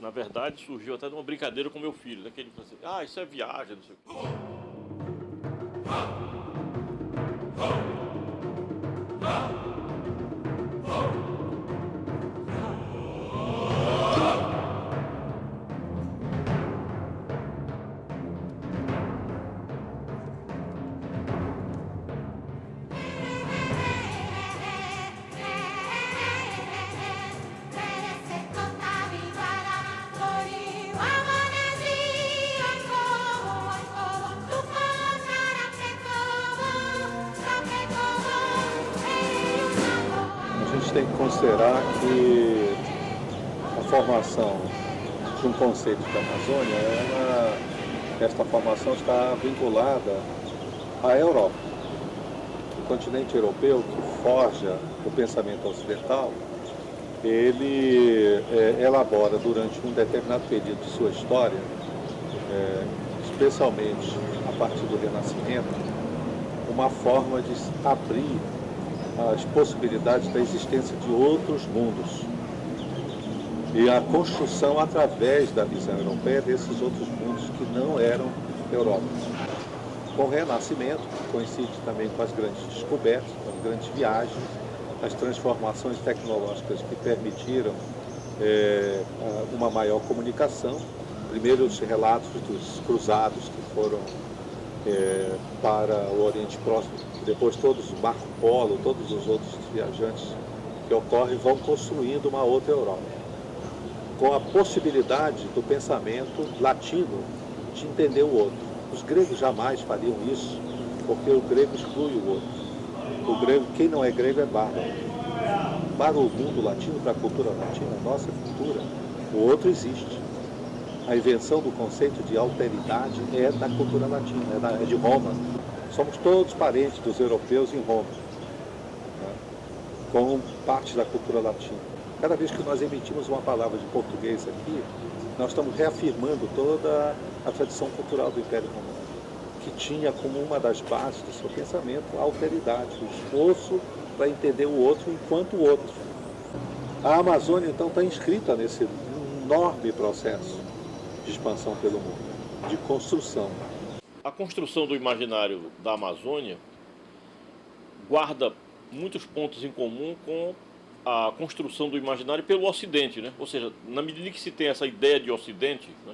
Na verdade, surgiu até de uma brincadeira com meu filho, daquele que assim, isso é viagem, não sei o quê. A gente tem que considerar que a formação de um conceito da Amazônia, esta formação está vinculada à Europa. O continente europeu, que forja o pensamento ocidental, ele elabora durante um determinado período de sua história, especialmente a partir do Renascimento, uma forma de abrir as possibilidades da existência de outros mundos e a construção através da visão europeia desses outros mundos que não eram Europa. Com o Renascimento, que coincide também com as grandes descobertas, com as grandes viagens, as transformações tecnológicas que permitiram uma maior comunicação. Primeiro os relatos dos cruzados que foram para o Oriente Próximo, depois todos os Marco Polo, todos os outros viajantes que ocorrem vão construindo uma outra Europa, com a possibilidade do pensamento latino de entender o outro. Os gregos jamais fariam isso, porque o grego exclui o outro. O grego, quem não é grego é bárbaro. Para o mundo latino, para a cultura latina, a nossa cultura, o outro existe. A invenção do conceito de alteridade é da cultura latina, é de Roma. Somos todos parentes dos europeus em Roma, né? Como parte da cultura latina. Cada vez que nós emitimos uma palavra de português aqui, nós estamos reafirmando toda a tradição cultural do Império Romano, que tinha como uma das bases do seu pensamento a alteridade, o esforço para entender o outro enquanto outro. A Amazônia, então, está inscrita nesse enorme processo de expansão pelo mundo, de construção. A construção do imaginário da Amazônia guarda muitos pontos em comum com a construção do imaginário pelo Ocidente, né? Ou seja, na medida que se tem essa ideia de Ocidente, né,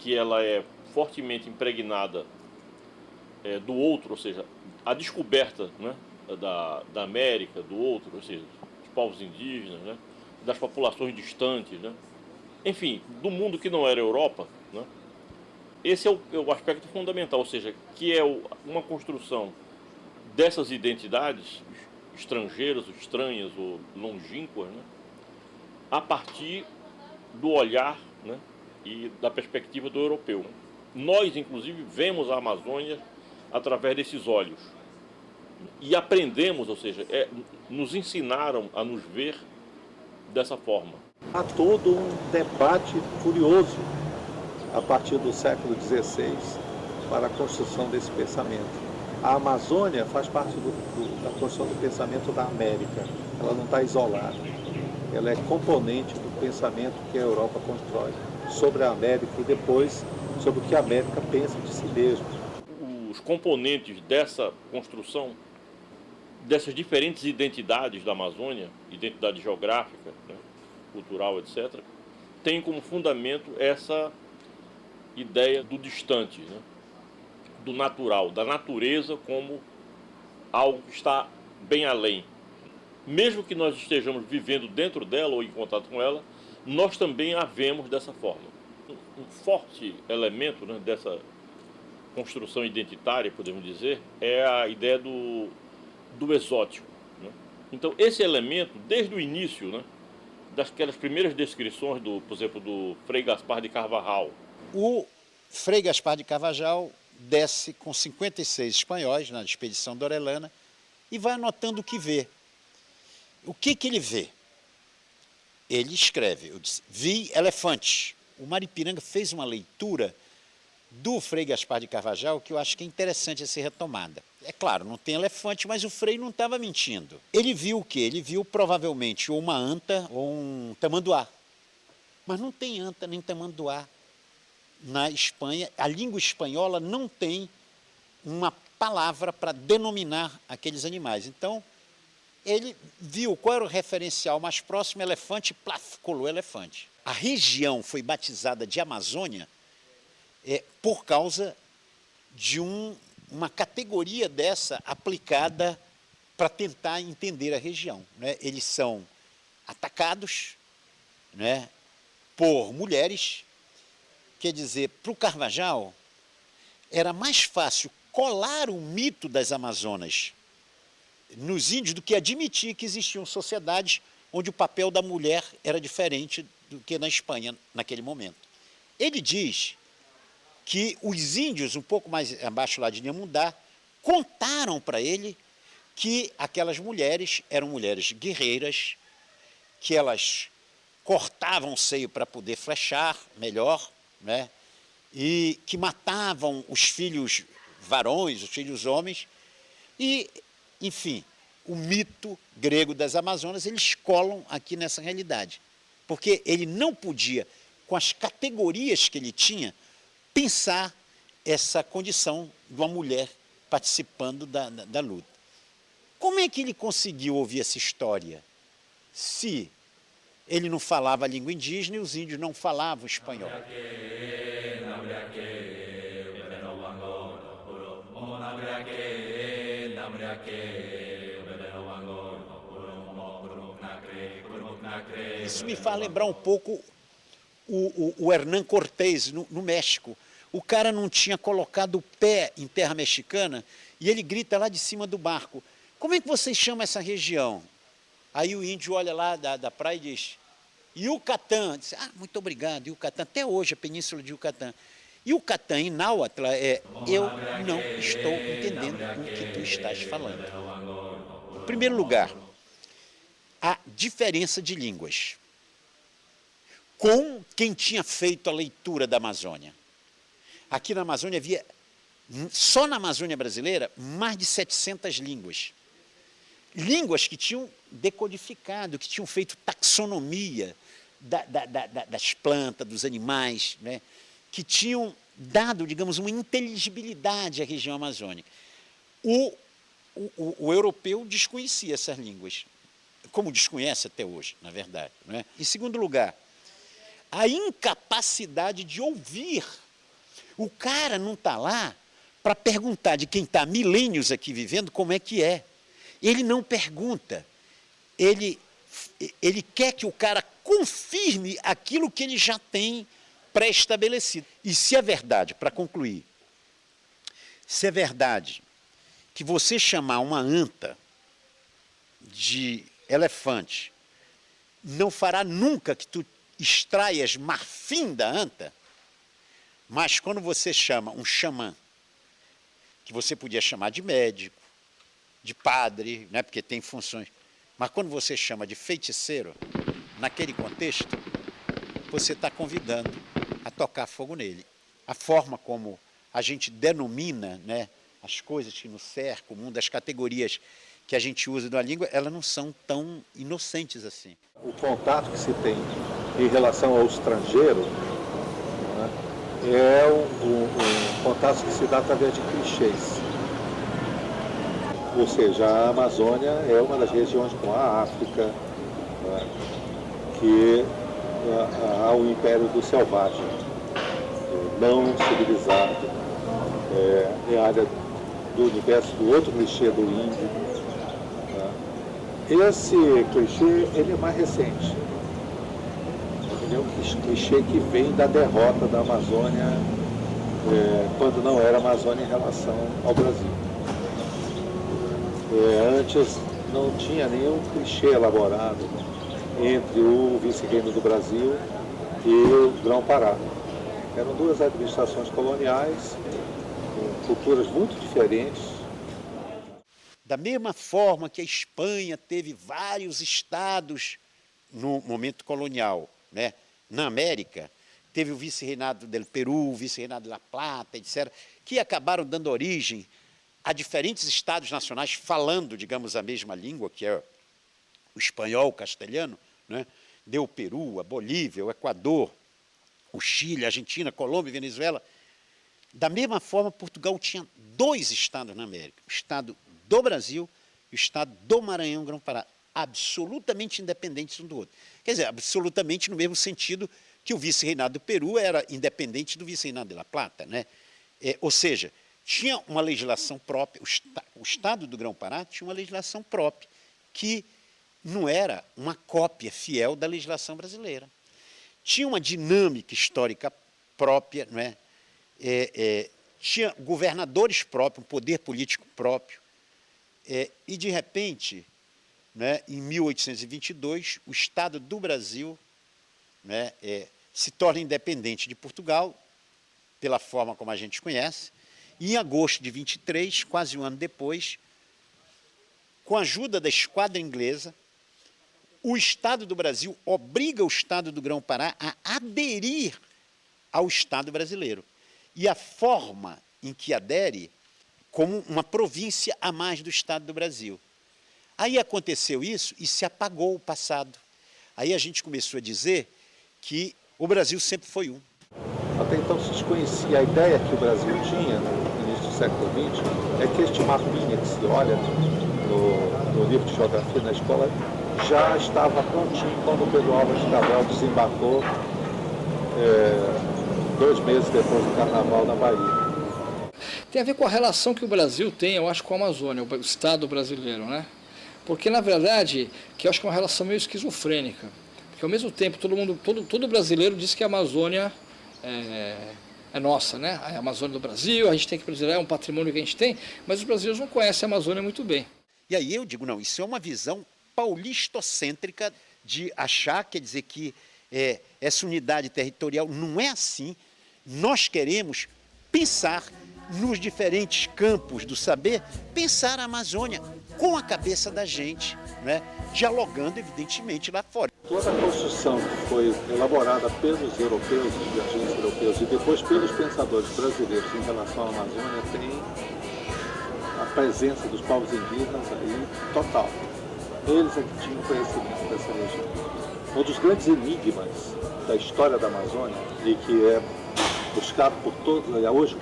que ela é fortemente impregnada do outro, ou seja, a descoberta, né, da América, do outro, ou seja, dos povos indígenas, né, das populações distantes, né, enfim, do mundo que não era Europa, né, esse é o aspecto fundamental, ou seja, que é uma construção dessas identidades estrangeiras, ou estranhas ou longínquas, né, a partir do olhar, né, e da perspectiva do europeu. Nós, inclusive, vemos a Amazônia através desses olhos e aprendemos, ou seja, nos ensinaram a nos ver dessa forma. Há todo um debate curioso a partir do século XVI para a construção desse pensamento. A Amazônia faz parte da construção do pensamento da América. Ela não está isolada. Ela é componente do pensamento que a Europa constrói sobre a América e depois sobre o que a América pensa de si mesma. Os componentes dessa construção, dessas diferentes identidades da Amazônia, identidade geográfica, né, cultural, etc., tem como fundamento essa ideia do distante, né, do natural, da natureza como algo que está bem além. Mesmo que nós estejamos vivendo dentro dela ou em contato com ela, nós também a vemos dessa forma. Um forte elemento, né, dessa construção identitária, podemos dizer, é a ideia do exótico, né? Então, esse elemento, desde o início, né, daquelas primeiras descrições, por exemplo, do Frei Gaspar de Carvajal. O Frei Gaspar de Carvajal desce com 56 espanhóis na expedição da Orellana e vai anotando o que vê. O que ele vê? Ele escreve, eu disse, vi elefantes. O Maripiranga fez uma leitura do Frei Gaspar de Carvajal que eu acho que é interessante a ser retomada. É claro, não tem elefante, mas o Frei não estava mentindo. Ele viu o quê? Ele viu provavelmente ou uma anta ou um tamanduá. Mas não tem anta nem tamanduá na Espanha. A língua espanhola não tem uma palavra para denominar aqueles animais. Então, ele viu qual era o referencial mais próximo, elefante, plaf, colou elefante. A região foi batizada de Amazônia por causa de uma categoria dessa aplicada para tentar entender a região, né? Eles são atacados, né, por mulheres. Quer dizer, para o Carvajal, era mais fácil colar o mito das Amazonas nos índios do que admitir que existiam sociedades onde o papel da mulher era diferente do que na Espanha naquele momento. Ele diz que os índios, um pouco mais abaixo lá de Inhamundá, contaram para ele que aquelas mulheres eram mulheres guerreiras, que elas cortavam o seio para poder flechar melhor, né? E que matavam os filhos varões, os filhos homens, e, enfim, o mito grego das Amazonas, eles colam aqui nessa realidade, porque ele não podia, com as categorias que ele tinha, pensar essa condição de uma mulher participando da luta. Como é que ele conseguiu ouvir essa história se ele não falava a língua indígena e os índios não falavam espanhol? Isso me faz lembrar um pouco o Hernán Cortés, no México. O cara não tinha colocado o pé em terra mexicana e ele grita lá de cima do barco: como é que vocês chamam essa região? Aí o índio olha lá da praia e diz: Yucatán. Diz: ah, muito obrigado, Yucatán. Até hoje a península de Yucatán. Yucatán em náhuatl eu não estou entendendo o que tu estás falando. Em primeiro lugar, a diferença de línguas com quem tinha feito a leitura da Amazônia. Aqui na Amazônia havia, só na Amazônia brasileira, mais de 700 línguas. Línguas que tinham decodificado, que tinham feito taxonomia das plantas, dos animais, né? Que tinham dado, digamos, uma inteligibilidade à região amazônica. O europeu desconhecia essas línguas, como desconhece até hoje, na verdade, não é? Em segundo lugar, a incapacidade de ouvir. O cara não está lá para perguntar de quem está há milênios aqui vivendo como é que é. Ele não pergunta. Ele quer que o cara confirme aquilo que ele já tem pré-estabelecido. E se é verdade, para concluir, se é verdade que você chamar uma anta de elefante não fará nunca que tu extraias marfim da anta, mas quando você chama um xamã, que você podia chamar de médico, de padre, né, porque tem funções, mas quando você chama de feiticeiro, naquele contexto, você está convidando a tocar fogo nele. A forma como a gente denomina, né, as coisas que nos cercam, o mundo, as categorias que a gente usa da língua, elas não são tão inocentes assim. O contato que se tem em relação ao estrangeiro, né, é um contato que se dá através de clichês. Ou seja, a Amazônia é uma das regiões com a África, né, que há o império do selvagem, não civilizado, é a área do universo do outro clichê do índio. Né. Esse clichê ele é mais recente. Ele é um clichê que vem da derrota da Amazônia, quando não era Amazônia em relação ao Brasil. Antes não tinha nenhum clichê elaborado entre o vice-reino do Brasil e o Grão-Pará. Eram duas administrações coloniais, com culturas muito diferentes. Da mesma forma que a Espanha teve vários estados no momento colonial, né? Na América, teve o vice-reinado del Peru, o vice-reinado de La Plata, etc., que acabaram dando origem a diferentes estados nacionais falando, digamos, a mesma língua, que é o espanhol, o castelhano, né? deu o Peru, a Bolívia, o Equador, o Chile, a Argentina, a Colômbia, a Venezuela. Da mesma forma, Portugal tinha 2 estados na América, o estado do Brasil e o estado do Maranhão, Grão-Pará, absolutamente independentes um do outro. Quer dizer, absolutamente no mesmo sentido que o vice-reinado do Peru era independente do vice-reinado de La Plata, né? Ou seja, tinha uma legislação própria, o estado do Grão-Pará tinha uma legislação própria, que não era uma cópia fiel da legislação brasileira. Tinha uma dinâmica histórica própria, não é? Tinha governadores próprios, um poder político próprio, e, de repente, né, em 1822, o Estado do Brasil, né, se torna independente de Portugal, pela forma como a gente conhece, e em agosto de 23, quase um ano depois, com a ajuda da esquadra inglesa, o Estado do Brasil obriga o Estado do Grão-Pará a aderir ao Estado brasileiro. E a forma em que adere como uma província a mais do Estado do Brasil. Aí aconteceu isso e se apagou o passado. Aí a gente começou a dizer que o Brasil sempre foi um. Até então se desconhecia a ideia que o Brasil tinha, no início do século XX, é que este mapinha que se olha no livro de geografia na escola já estava prontinho quando o Pedro Álvares Cabral desembarcou 2 meses depois do Carnaval na Bahia. Tem a ver com a relação que o Brasil tem, eu acho, com a Amazônia, o Estado brasileiro, né? Porque, na verdade, que eu acho que é uma relação meio esquizofrênica. Porque, ao mesmo tempo, todo brasileiro diz que a Amazônia é nossa, né? A Amazônia do Brasil, a gente tem que preservar, é um patrimônio que a gente tem, mas os brasileiros não conhecem a Amazônia muito bem. E aí eu digo, não, isso é uma visão paulistocêntrica de achar, quer dizer, que essa unidade territorial não é assim. Nós queremos pensar nos diferentes campos do saber, pensar a Amazônia com a cabeça da gente, né? Dialogando, evidentemente, lá fora. Toda a construção que foi elaborada pelos europeus, os viajantes europeus, e depois pelos pensadores brasileiros em relação à Amazônia tem a presença dos povos indígenas aí total. Eles é que tinham conhecimento dessa região. Um dos grandes enigmas da história da Amazônia, e que é buscado por todos, hoje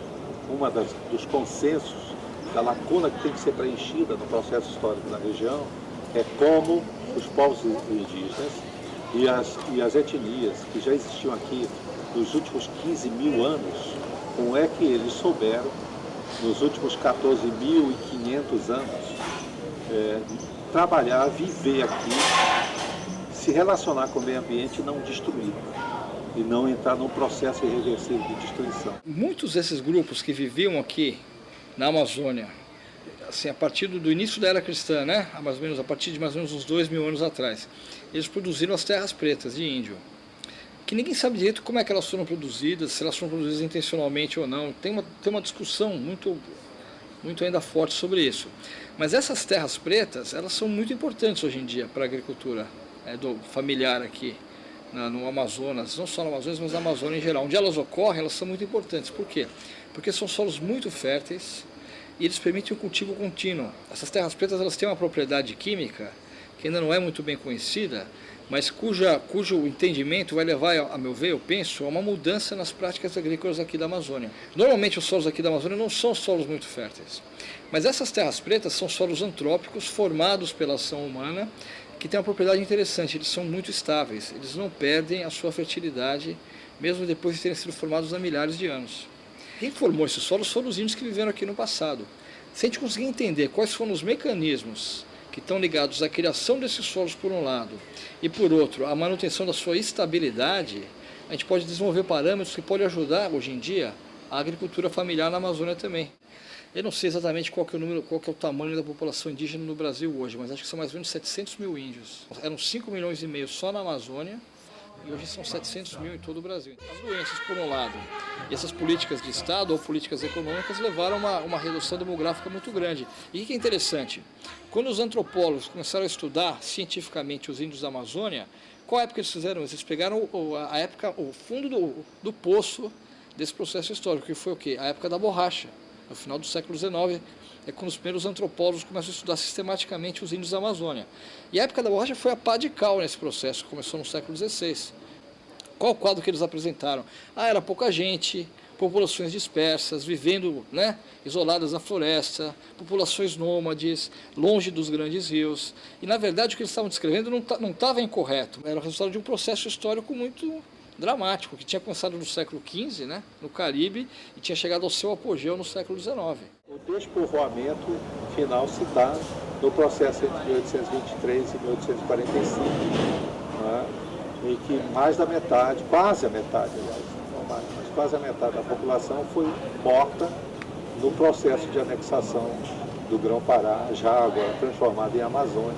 uma dos consensos da lacuna que tem que ser preenchida no processo histórico da região, é como os povos indígenas e as etnias que já existiam aqui nos últimos 15 mil anos, como é que eles souberam, nos últimos 14.500 anos, trabalhar, viver aqui, se relacionar com o meio ambiente e não destruir, e não entrar num processo irreversível de destruição. Muitos desses grupos que viviam aqui na Amazônia, assim, a partir do início da era cristã, né? A partir de mais ou menos uns 2.000 anos atrás, eles produziram as terras pretas de índio, que ninguém sabe direito como é que elas foram produzidas, se elas foram produzidas intencionalmente ou não. Tem uma discussão muito ainda forte sobre isso. Mas essas terras pretas, elas são muito importantes hoje em dia para a agricultura familiar aqui no Amazonas, não só no Amazonas, mas na Amazônia em geral. Onde elas ocorrem, elas são muito importantes. Por quê? Porque são solos muito férteis e eles permitem o cultivo contínuo. Essas terras pretas, elas têm uma propriedade química que ainda não é muito bem conhecida, mas cujo entendimento vai levar, a meu ver, eu penso, a uma mudança nas práticas agrícolas aqui da Amazônia. Normalmente os solos aqui da Amazônia não são solos muito férteis, mas essas terras pretas são solos antrópicos formados pela ação humana, que tem uma propriedade interessante, eles são muito estáveis, eles não perdem a sua fertilidade, mesmo depois de terem sido formados há milhares de anos. Quem formou esses solos foram os índios que viveram aqui no passado. Se a gente conseguir entender quais foram os mecanismos que estão ligados à criação desses solos por um lado e por outro à manutenção da sua estabilidade, a gente pode desenvolver parâmetros que podem ajudar hoje em dia a agricultura familiar na Amazônia também. Eu não sei exatamente qual que é o tamanho da população indígena no Brasil hoje, mas acho que são mais ou menos 700 mil índios. Eram 5,5 milhões só na Amazônia e hoje são 700 mil em todo o Brasil. As doenças, por um lado, e essas políticas de Estado ou políticas econômicas levaram a uma redução demográfica muito grande. E o que é interessante? Quando os antropólogos começaram a estudar cientificamente os índios da Amazônia, qual época eles fizeram isso? Eles pegaram a época, o fundo do poço desse processo histórico, que foi o quê? A época da borracha. No final do século XIX é quando os primeiros antropólogos começam a estudar sistematicamente os índios da Amazônia. E a época da borracha foi a pá de cal nesse processo, que começou no século XVI. Qual o quadro que eles apresentaram? Era pouca gente, populações dispersas, vivendo, né, isoladas na floresta, populações nômades, longe dos grandes rios. E, na verdade, o que eles estavam descrevendo não estava incorreto, era o resultado de um processo histórico muito dramático, que tinha começado no século XV, né, no Caribe, e tinha chegado ao seu apogeu no século XIX. O despovoamento final se dá no processo entre 1823 e 1845, né, em que mais da metade, quase a metade, aliás, não mais, mas quase a metade da população foi morta no processo de anexação do Grão-Pará, já agora transformado em Amazônia,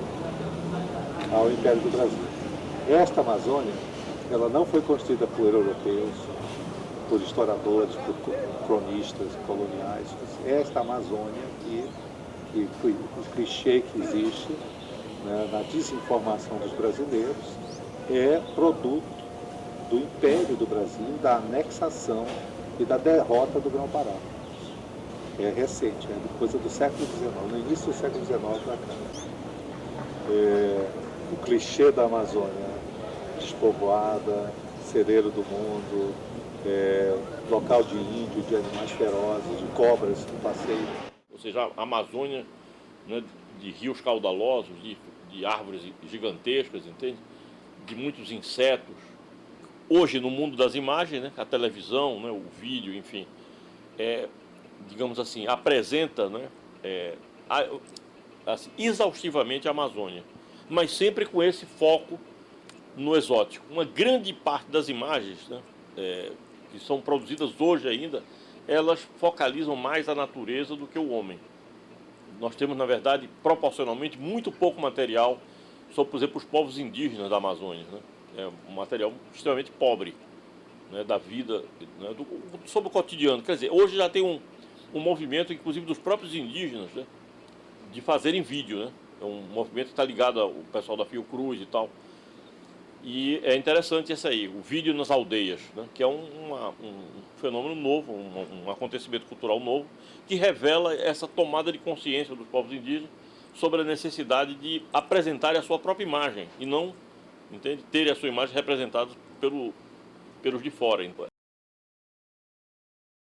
ao Império do Brasil. Esta Amazônia, ela não foi construída por europeus, por historiadores, por cronistas coloniais. Esta Amazônia, o clichê que existe, né, na desinformação dos brasileiros, é produto do Império do Brasil, da anexação e da derrota do Grão-Pará. É recente, é coisa do século XIX, no início do século XIX para cá. O clichê da Amazônia, despovoada, celeiro do mundo, local de índio, de animais ferozes, de cobras que passeiam. Ou seja, a Amazônia, né, de rios caudalosos, de árvores gigantescas, entende? De muitos insetos. Hoje, no mundo das imagens, né, a televisão, né, o vídeo, enfim, digamos assim, apresenta, né, assim, exaustivamente a Amazônia, mas sempre com esse foco no exótico. Uma grande parte das imagens, né, que são produzidas hoje ainda, elas focalizam mais a natureza do que o homem. Nós temos, na verdade, proporcionalmente, muito pouco material sobre, por exemplo, os povos indígenas da Amazônia, né? É um material extremamente pobre, né, da vida, né, sobre o cotidiano. Quer dizer, hoje já tem um movimento, inclusive dos próprios indígenas, né, de fazerem vídeo, né? É um movimento que está ligado ao pessoal da Fiocruz e tal. E é interessante esse aí, o vídeo nas aldeias, né, que é um fenômeno novo, um acontecimento cultural novo, que revela essa tomada de consciência dos povos indígenas sobre a necessidade de apresentar a sua própria imagem e não, entende, ter a sua imagem representada pelos de fora.